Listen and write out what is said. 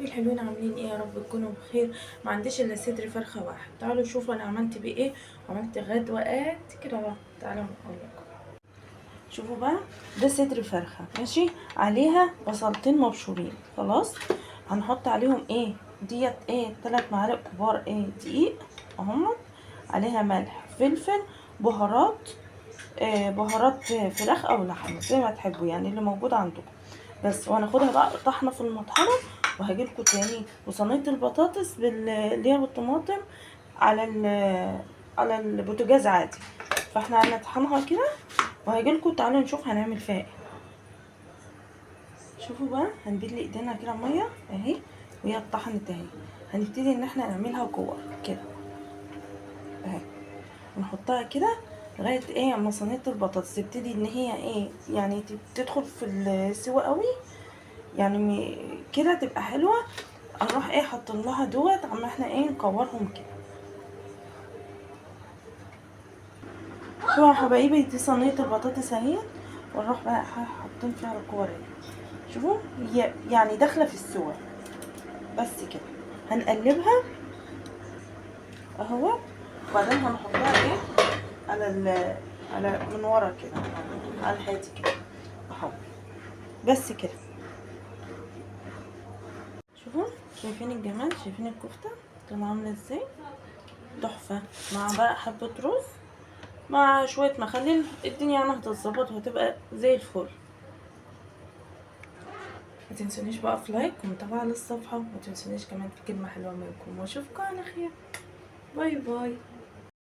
الحلوين، عاملين ايه؟ يا رب تكونوا بخير. ما عنديش الا صدر فرخه واحد. تعالوا شوفوا انا عملت بيه ايه. عملت غدوه قد كده اهو. تعالوا اقول لكم. شوفوا بقى، ده صدر فرخه ماشي، عليها بصلتين مبشورين خلاص. هنحط عليهم ايه؟ ديت ايه، 3 معالق كبار ايه دقيق اهم. عليها ملح، فلفل، بهارات. بهارات فراخ او لحمه زي ما تحبوا، يعني اللي موجود عندكم. بس وهناخدها بقى طحنه في المطحنه. وهجيلكوا تاني وصينيه البطاطس اللي هي بالطماطم على على البوتاجاز عادي. فاحنا هنطحنها كده وهجيلكوا. تعالوا نشوف هنعمل فيها ايه. شوفوا بقى، هنبل ايدينا كده ميه اهي، وهي اتطحنت اهي. هنبتدي ان احنا نعملها كور كده اهي، ونحطها كده لغايه ايه اما صينيه البطاطس تبتدي ان هي ايه، يعني تدخل في السوا قوي، يعني كده تبقى حلوه. هنروح ايه حاطين لها دوت عما احنا ايه نكورهم كده. شوفوا يا حبايبي، دي صينيه البطاطس اهي، ونروح بقى حاطين فيها الكور اهي. شوفوا هي يعني داخله في السوا. بس كده هنقلبها اهو. وبعدين هنحطها ايه على على من ورا كده، على الهادي كده اهو. بس كده. شوفوا، شايفين الجمال؟ شايفين الكفته كانت عامله ازاي؟ تحفه. مع بقى حبه رز مع شويه مخلل، الدنيا يعني هتتظبط وهتبقى زي الفل. ما تنسونيش بقى في لايك ومتابعه للصفحه، وما تنسونيش كمان في كلمه حلوه منكم، واشوفكم على خير. باي باي.